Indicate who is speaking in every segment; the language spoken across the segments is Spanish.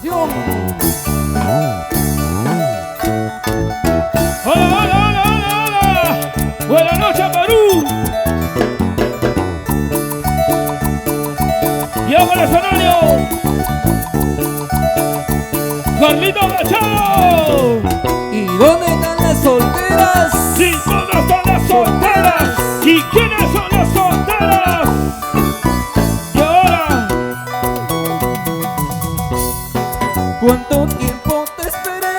Speaker 1: canción.
Speaker 2: Hola, hola, hola, hola, hola. Buenas noches, Perú. Llevo el escenario. Carlito Machado.
Speaker 1: ¿Y dónde están las solteras?
Speaker 2: Sí, ¿dónde están las solteras? ¿Y quiénes son las solteras? Y ahora,
Speaker 1: ¿Cuánto tiempo te esperé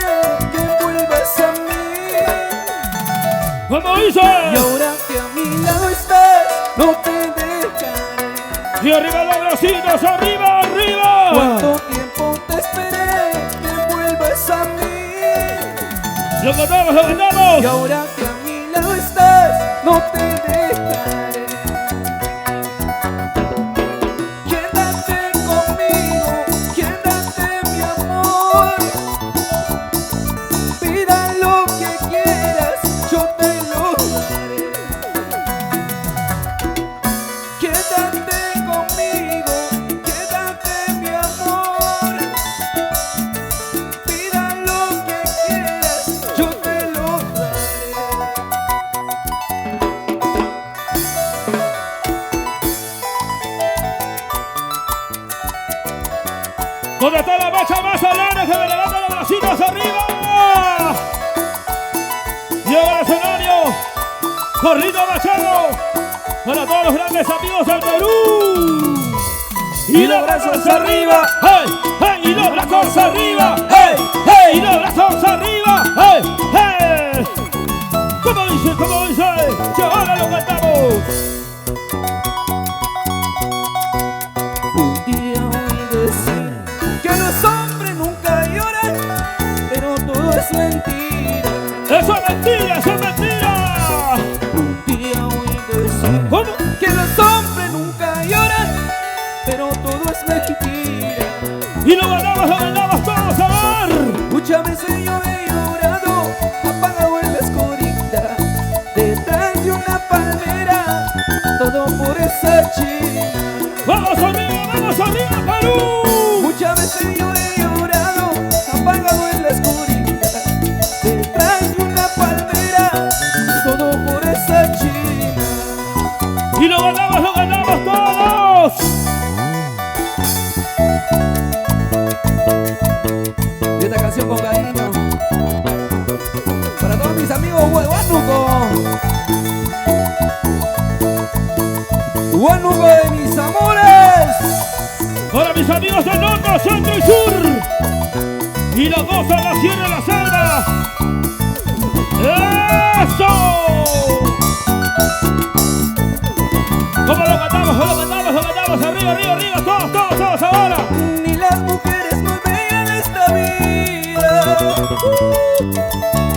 Speaker 1: que vuelvas a mí?
Speaker 2: ¿cómo dice?
Speaker 1: Y ahora que a mi lado estás, no te dejaré.
Speaker 2: Y arriba los bracitos, arriba, arriba.
Speaker 1: ¿Cuánto tiempo te esperé que vuelvas a mí?
Speaker 2: Lo cantamos, lo
Speaker 1: Y
Speaker 2: cantamos.
Speaker 1: ahora que a mi lado estás, no te dejaré. Quédate conmigo, quédate mi amor. Pida lo que quieras, yo te lo daré. Quédate conmigo, quédate mi amor. Pida lo que quieras, yo te lo daré.
Speaker 2: ¿Dónde está la bacha más alegre que me levanta los bracitos arriba? Llega al escenario Carlito Machado para todos los grandes amigos del Perú. Y los brazos arriba, hey, hey, y los brazos arriba, hey, hey, y los brazos arriba, hey, hey. ¿Cómo dice? ¿Cómo dice? Que ahora lo cantamos.
Speaker 1: Un día oí decir que los hombres nunca lloran, pero todo es mentira.
Speaker 2: Eso es mentira, eso es mentira.
Speaker 1: Un día oí decir
Speaker 2: ¿Cómo?
Speaker 1: que los hombres nunca lloran, pero todo es mentira.
Speaker 2: Y lo ganamos todos a ver.
Speaker 1: Muchas veces yo he llorado, apagado en la escurita, detrás de una palmera, todo por esa china.
Speaker 2: Vamos arriba, Perú.
Speaker 1: Muchas veces yo he llorado, apagado en la escurita, detrás de una palmera, todo por esa china.
Speaker 2: Y lo ganamos todos.
Speaker 1: Y esta canción con cariño para todos mis amigos Huánuco. Huánuco de mis amores.
Speaker 2: Para mis amigos del norte, centro y sur. Y la costa, la sierra y la selva. ¡Eso! ¿Cómo lo cantamos? Arriba, todos ahora.
Speaker 1: Ni las mujeres más bellas de esta vida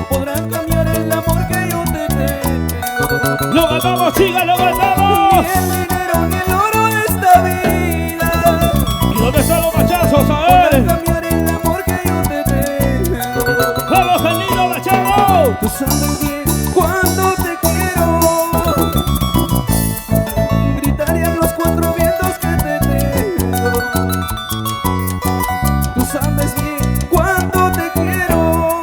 Speaker 1: podrán cambiar el amor que yo te tengo.
Speaker 2: Lo cantamos, chicas, lo cantamos.
Speaker 1: Ni el dinero ni el oro de esta vida
Speaker 2: ¿Y dónde están los machazos? A
Speaker 1: podrán
Speaker 2: ver.
Speaker 1: cambiar el amor que yo te tengo.
Speaker 2: ¡Vamos, Carlito Machado!
Speaker 1: Tú sabes bien cuando te quiero, gritarían los cuatro vientos que te tengo. Tú sabes bien cuando te quiero,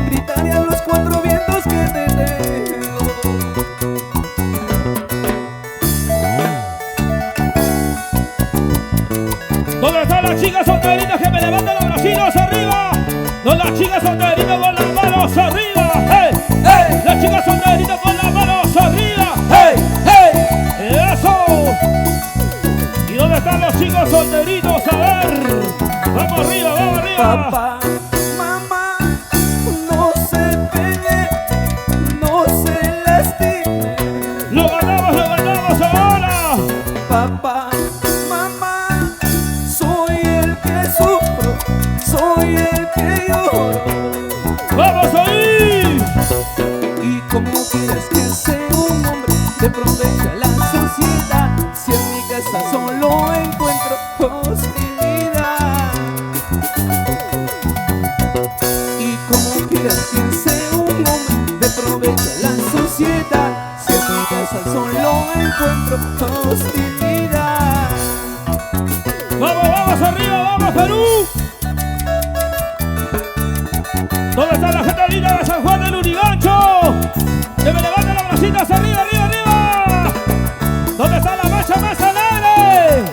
Speaker 1: gritarían los cuatro vientos que te tengo.
Speaker 2: ¿Dónde están las chicas solteritas que me levantan los bracitos arriba? ¿Dónde las chicas solteritas con las manos arriba? ¡Hey!
Speaker 1: ¡Hey!
Speaker 2: Las chicas solteritas con las manos arriba.
Speaker 1: ¡Hey! ¡Hey!
Speaker 2: ¡Eso! ¿Y dónde están los chicos solteritos? A ver. Vamos arriba.
Speaker 1: Papá, mamá, no se pegue, no se lastime.
Speaker 2: Lo ganamos ahora.
Speaker 1: Papá, mamá, soy el que sufro, soy el que lloro.
Speaker 2: ¡Vamos ahí!
Speaker 1: ¿Y cómo quieres que sea un hombre de provecho a la sociedad si en mi casa solo encuentro hostilidad? ¿Y cómo quieres que sea un hombre de provecho a la sociedad si en mi casa solo encuentro hostilidad?
Speaker 2: ¡Vamos! manos arriba, vamos Perú. ¿Dónde está la gente linda de San Juan del Urigancho? Que me levante los bracitos arriba, arriba, arriba. ¿Dónde está la marcha más alegre?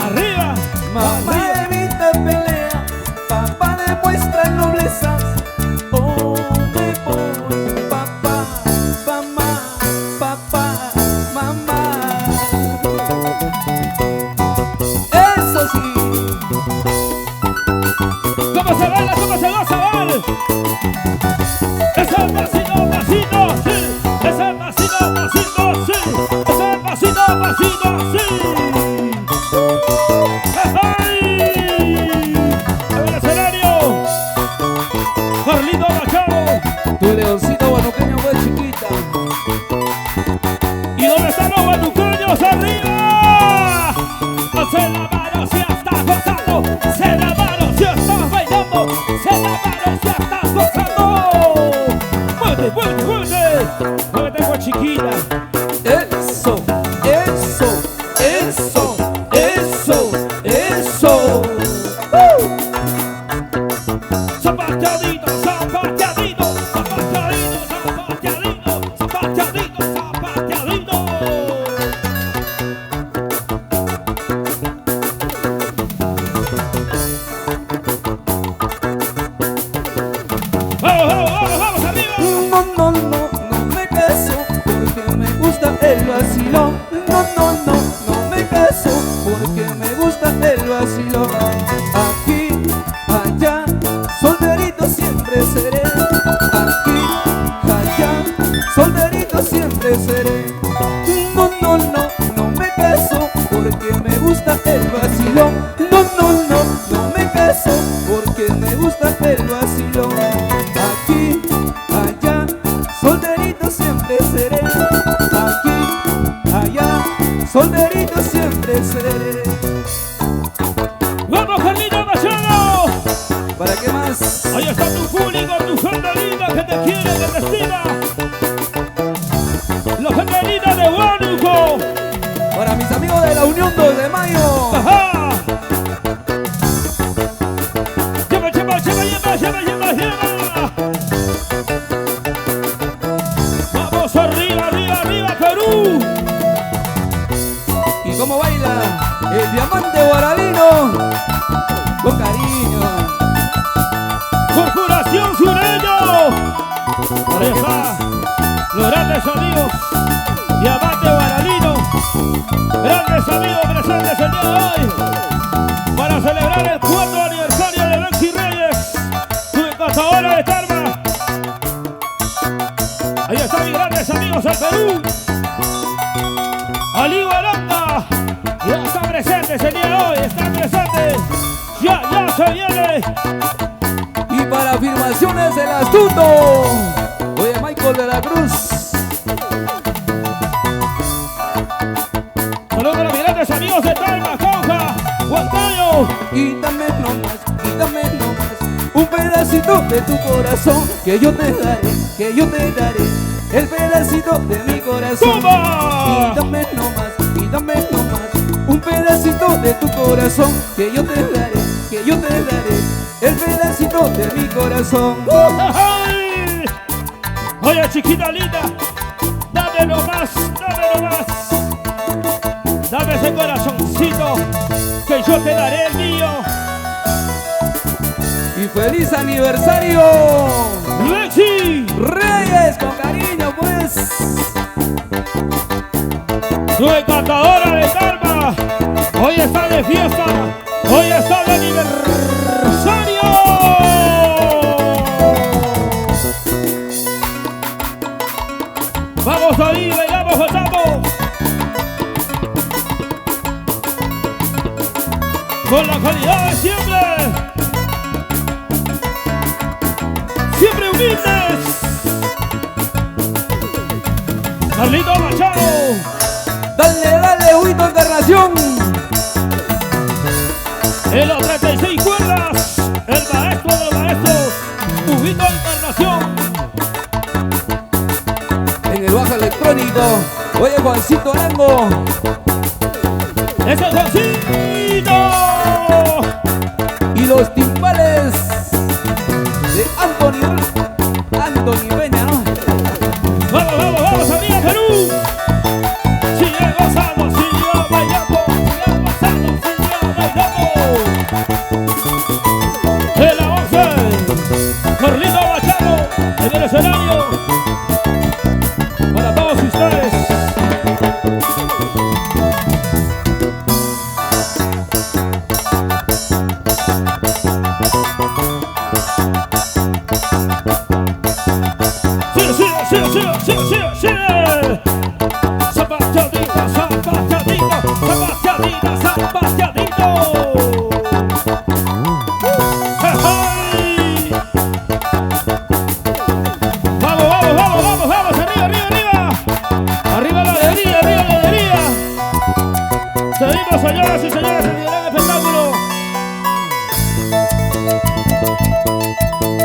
Speaker 2: Arriba.
Speaker 1: Mamá evita pelea, papá demuestra nobleza. Hombre por papá, mamá, papá, mamá. Eso sí.
Speaker 2: ¿Cómo se baila? ¿Cómo se goza, vale? Es el pasito, pasito, sí. Es el pasito, pasito, sí. Es el pasito, pasito, sí. ¡Ay! ¡A ver el escenario! Carlito Machado.
Speaker 1: Tu leoncito guanuqueño fue chiquita.
Speaker 2: ¿Y dónde están los guanuqueños? ¡Arriba! ¡Se la mano si estás gozando! ¡Se la mano si estás bailando! ¡Se la mano si estás gozando! ¡Muévete, muévete, muévete! ¡Muévete, pues chiquita!
Speaker 1: Eso, eso, eso, eso, eso.
Speaker 2: Zapateadito, zapateadito, zapateadito, zapateadito, zapateadito, zapateadito. Vamos arriba.
Speaker 1: No, no, no, no me caso porque me gusta el vacilón. No, no, no, no me caso porque me gusta el vacilón. Aquí, allá, solterito siempre seré. Aquí, allá, solterito siempre seré. No, no, no, no me caso porque me gusta el vacilón. No, no, no, no me caso porque me gusta el vacilón. Aquí, allá, solterito siempre seré. Aquí, allá, solterito siempre seré.
Speaker 2: ¡Vamos, Carlito Machado!
Speaker 1: ¿Para qué más?
Speaker 2: Ahí está tu público, tu gente linda que te quiere, que te estima. La gente linda de Huánuco.
Speaker 1: Para mis amigos de la Unión 2 de Mayo.
Speaker 2: ¡Ajá! ¡Lleva, lleva, lleva, lleva, lleva, lleva, lleva! ¡Vamos arriba, arriba, arriba, Perú!
Speaker 1: ¿Y cómo baila el diamante guaralino? Con cariño.
Speaker 2: ¡Corporación Sureño!
Speaker 1: ¿Para
Speaker 2: Ahí
Speaker 1: qué
Speaker 2: está.
Speaker 1: más?
Speaker 2: Los grandes amigos, Diamante Guaralino, grandes amigos presentes el día de hoy para celebrar el 4º aniversario de Bexy Reyes, su encantadora de Tarma. Ahí están mis grandes amigos del Perú. Ali Guaranda, ya están presentes el día de hoy, están presentes. Ya se viene.
Speaker 1: Y para afirmaciones el astuto. Oye, Michael de la Cruz.
Speaker 2: Saludos a los grandes amigos de Tarma, Cauca, Huancayo.
Speaker 1: Quítame nomás un pedacito de tu corazón que yo te daré, el pedacito de mi corazón.
Speaker 2: ¡Toma!
Speaker 1: Quítame nomás un pedacito de tu corazón que yo te daré, el pedacito de mi corazón.
Speaker 2: ¡Ay! Oye, chiquita linda, dame nomás, dame ese corazoncito que yo te daré el mío.
Speaker 1: Y feliz aniversario,
Speaker 2: Bexy
Speaker 1: Reyes, con cariño pues.
Speaker 2: Tu encantadora de Tarma, hoy está de fiesta, hoy está de aniversario. Vamos ahí, bailamos, gozamos. Con la calidad de siempre. Siempre humildes. Carlito Machado.
Speaker 1: Dale, Huito Encarnación.
Speaker 2: En los 36 cuerdas, el maestro de los maestros, Huguito Encarnación.
Speaker 1: En el bajo electrónico, oye, Juancito Arango.
Speaker 2: ¡Ese es Juancito!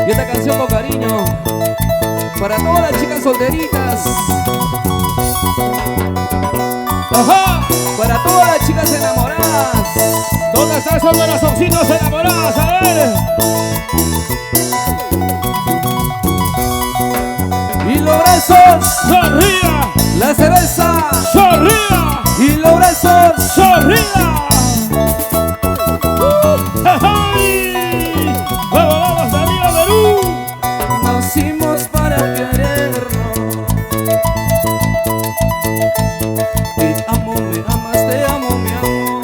Speaker 1: Y esta canción con cariño para todas las chicas solteritas.
Speaker 2: Ajá.
Speaker 1: Para todas las chicas enamoradas.
Speaker 2: ¿Dónde están esos corazoncitos enamorados? A ver.
Speaker 1: Y los brazos,
Speaker 2: ¡Sonría!
Speaker 1: la cerveza.
Speaker 2: ¡Sonría!
Speaker 1: Y los brazos,
Speaker 2: ¡Sonría! ¡Ay! ¡Vamos, vamos, arriba, Perú!
Speaker 1: nacimos para querernos. Te amo, me amas, te amo, mi amor.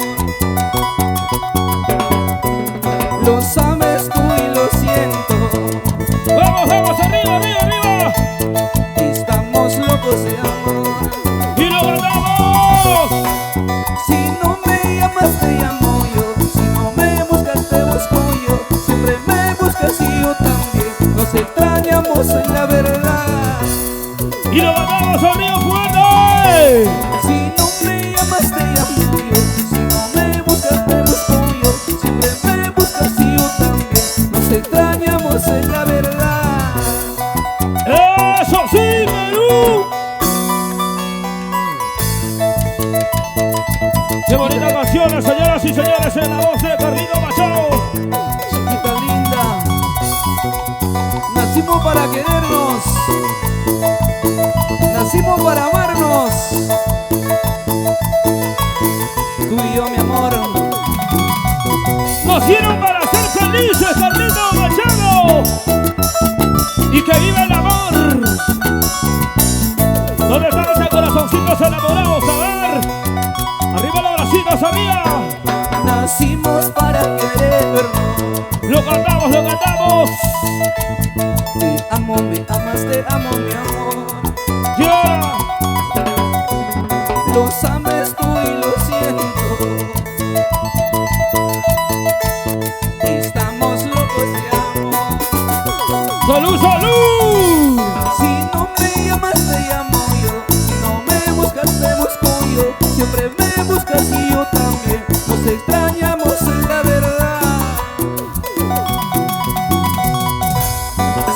Speaker 1: Lo sabes tú y lo siento.
Speaker 2: ¡Vamos, vamos, arriba, arriba, arriba!
Speaker 1: Estamos locos de amor.
Speaker 2: ¡Y lo ganamos!
Speaker 1: Si no me llamas te llamo yo. Si no me buscas te busco yo. Siempre me buscas y yo también. Nos extrañamos en la verdad.
Speaker 2: ¡Y lo ganamos, arriba, fuerte!
Speaker 1: Si no me llamas te llamo yo. Si no me buscas te busco yo. Siempre me buscas y yo también. Nos extrañamos en la verdad.
Speaker 2: ¡Eso sí, Perú! ¡Qué bonita canción, señoras y señores, en la voz de Carlito Machado!
Speaker 1: Chiquita linda, nacimos para querernos. Nacimos para amarnos. Tú y yo, mi amor.
Speaker 2: ¡Nacieron para ser felices, Carlito Machado! ¡Y que viva el amor! ¿Dónde están esos corazoncitos enamorados? A ver. ¡Arriba los bracitos, arriba!
Speaker 1: Nacimos para querernos.
Speaker 2: ¡Lo cantamos, lo cantamos!
Speaker 1: Te amo, me amas, te amo, mi amor.
Speaker 2: ¡Ya!
Speaker 1: Lo sabes tú y lo siento. Estamos locos de amor.
Speaker 2: ¡Salud, salud!
Speaker 1: Si no me llamas te llamo yo. Si no me buscas te busco yo. Siempre me buscas y yo también. Nos extrañamos en la verdad.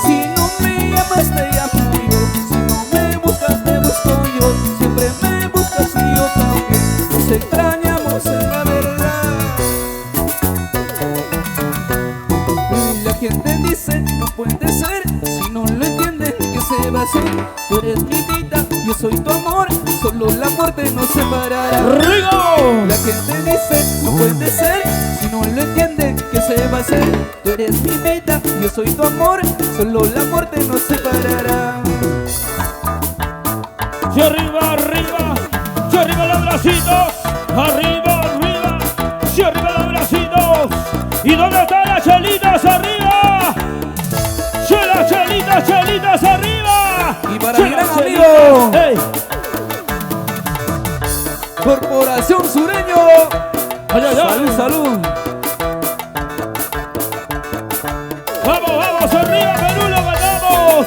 Speaker 1: Si no me llamas te llamo yo. Si no me buscas te busco yo. Siempre me buscas y yo también. Nos extrañamos en la verdad. La gente dice no puede ser. Si no lo entienden que se va a hacer. Tú eres mi vida, yo soy tu amor. Solo la muerte nos separará.
Speaker 2: ¡Rigo!
Speaker 1: La gente dice no puede ser. Si no lo entienden que se va a hacer. Tú eres mi vida, yo soy tu amor. Solo la muerte nos separará.
Speaker 2: ¡Y arriba, arriba! ¡Y arriba los bracitos! ¡Arriba, arriba! ¡Y arriba los bracitos! ¿Y dónde están las chelitas arriba? ¡Sí, las chelitas, chelitas arriba!
Speaker 1: Y para
Speaker 2: ¡Sí,
Speaker 1: mi gran
Speaker 2: las
Speaker 1: amigo,
Speaker 2: chelitas! ¡Ey!
Speaker 1: Corporación Sureño.
Speaker 2: ¡Ay, ay, ay!
Speaker 1: Salud, salud.
Speaker 2: ¡Vamos, vamos! ¡Arriba, Perú, lo ganamos!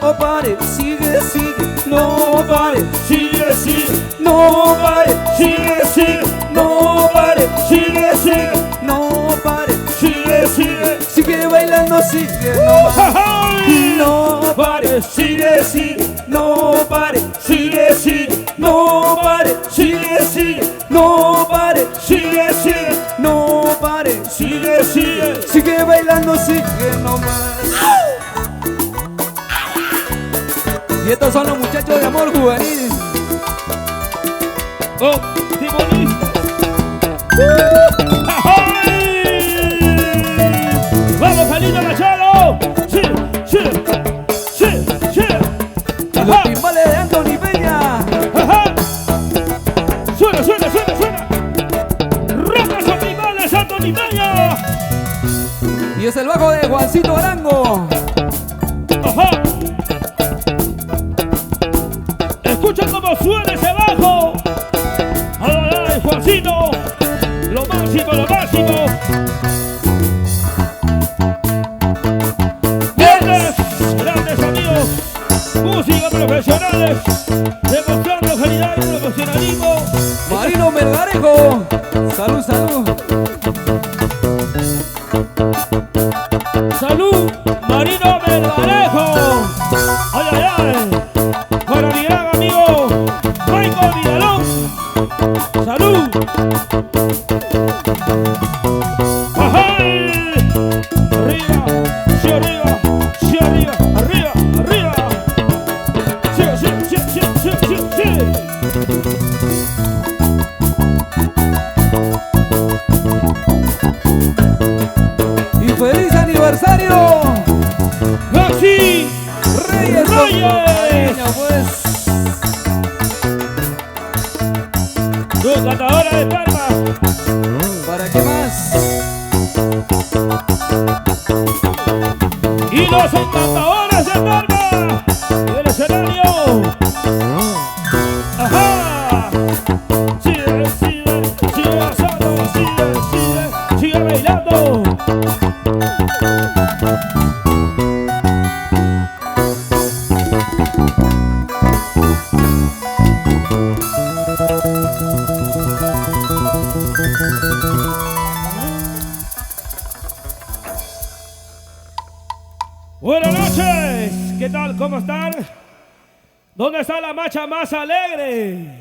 Speaker 1: No pare, sigue, sigue. No pare,
Speaker 2: ¡Sigue, sigue!
Speaker 1: no pare,
Speaker 2: ¡Sigue, sigue!
Speaker 1: no pare,
Speaker 2: ¡Sigue, sigue!
Speaker 1: no pare.
Speaker 2: ¡Sigue, sigue!
Speaker 1: Sigue bailando, sigue, no pare.
Speaker 2: ¡Ay!
Speaker 1: No
Speaker 2: pare, sigue, sigue,
Speaker 1: no pare,
Speaker 2: sigue, sigue,
Speaker 1: no pare,
Speaker 2: sigue, sigue,
Speaker 1: no pare,
Speaker 2: sigue, sigue,
Speaker 1: no pare.
Speaker 2: sigue, sigue.
Speaker 1: Sigue bailando, sigue nomás. Y estos son los muchachos de Amor Juvenil.
Speaker 2: Oh, timonista. ¡Vamos, Carlito Machado! ¡Sí, sí, sí, sí!
Speaker 1: Y los timbales de Anthony Peña.
Speaker 2: ¡Ajá! ¡Suena, suena, suena, suena! ¡Roca esos timbales, Anthony Peña!
Speaker 1: Y es el bajo de Juancito Arango.
Speaker 2: ¡Ajá! Escucha cómo suena ese bajo. ¡Ay, ay, ay, Juancito! ¡Lo máximo, lo máximo! ¡Grandes, grandes amigos! Músicos profesionales, demostrando calidad y profesionalismo.
Speaker 1: Marino Melgarejo. Salud, salud.
Speaker 2: ¡Salud! ¡Ajá! Arriba, sí, arriba, sí, arriba, arriba, arriba. Sí, sí, sí, sí, sí, sí, sí.
Speaker 1: Y feliz aniversario,
Speaker 2: Maxi
Speaker 1: Reyes.
Speaker 2: Reyes.
Speaker 1: Pues.
Speaker 2: Tu cantadora de palmas.
Speaker 1: ¿Para qué más?
Speaker 2: Y los encantadores de palmas del escenario. Ajá. Sigue, sigue, sigue danzando, sigue, sigue, sigue bailando. Buenas noches, ¿qué tal? ¿Cómo están? ¿Dónde está la macha más alegre?